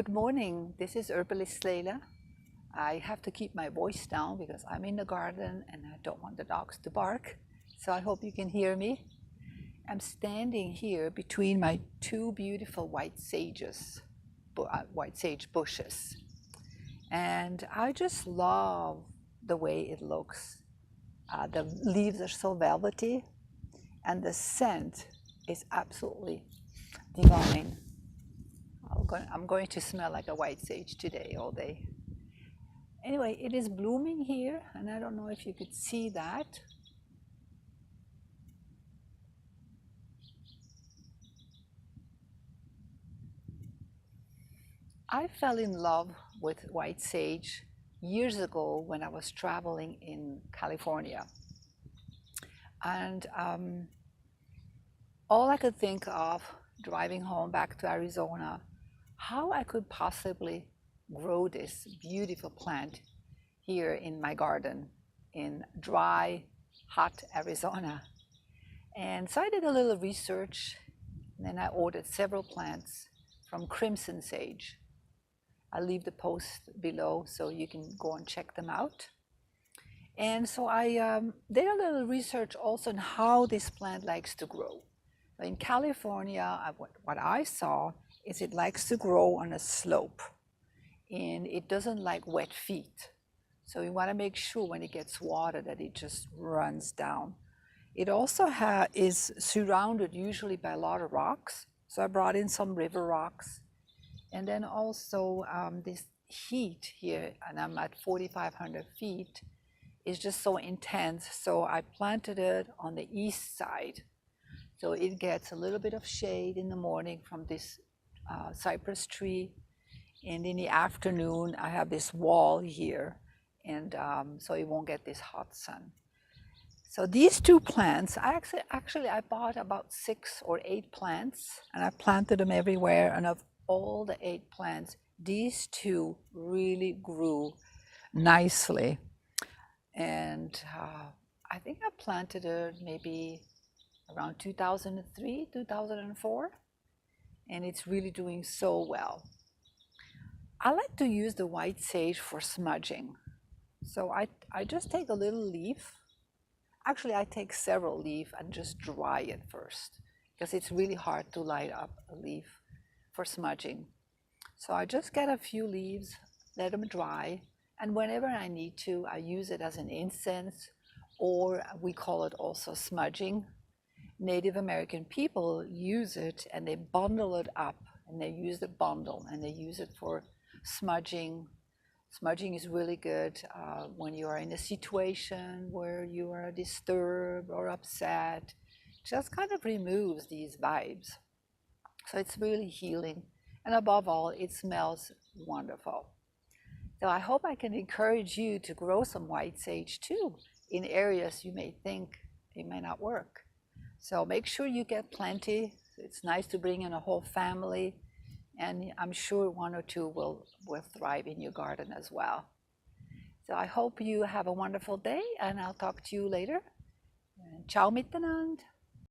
Good morning. This is Herbalist Leila. I have to keep my voice down because I'm in the garden and I don't want the dogs to bark. So I hope you can hear me. I'm standing here between my two beautiful white sage bushes. And I just love the way it looks. The leaves are so velvety and the scent is absolutely divine. I'm going to smell like a white sage today all day. Anyway, it is blooming here, and I don't know if you could see that. I fell in love with white sage years ago when I was traveling in California. And all I could think of driving home back to Arizona, how I could possibly grow this beautiful plant here in my garden in dry, hot Arizona. And so I did a little research, and then I ordered several plants from Crimson Sage. I'll leave the post below so you can go and check them out. And so I did a little research also on how this plant likes to grow. In California, what I saw is it likes to grow on a slope, and it doesn't like wet feet. So you want to make sure when it gets water that it just runs down. It also is surrounded usually by a lot of rocks. So I brought in some river rocks. And then also this heat here, and I'm at 4,500 feet, is just so intense. So I planted it on the east side. So it gets a little bit of shade in the morning from this cypress tree. And in the afternoon, I have this wall here. And so it won't get this hot sun. So these two plants, I bought about 6 or 8 plants, and I planted them everywhere. And of all the 8 plants, these 2 really grew nicely. And I think I planted it maybe around 2003, 2004, and it's really doing so well. I like to use the white sage for smudging. So I just take a little leaf. Actually, I take several leaves and just dry it first because it's really hard to light up a leaf for smudging. So I just get a few leaves, let them dry, and whenever I need to, I use it as an incense, or we call it also smudging. Native American people use it and they bundle it up, and they use the bundle and they use it for smudging. Smudging is really good when you are in a situation where you are disturbed or upset. It just kind of removes these vibes. So it's really healing. And above all, it smells wonderful. So I hope I can encourage you to grow some white sage too in areas you may think it may not work. So make sure you get plenty. It's nice to bring in a whole family. And I'm sure 1 or 2 will thrive in your garden as well. So I hope you have a wonderful day, and I'll talk to you later. Ciao mit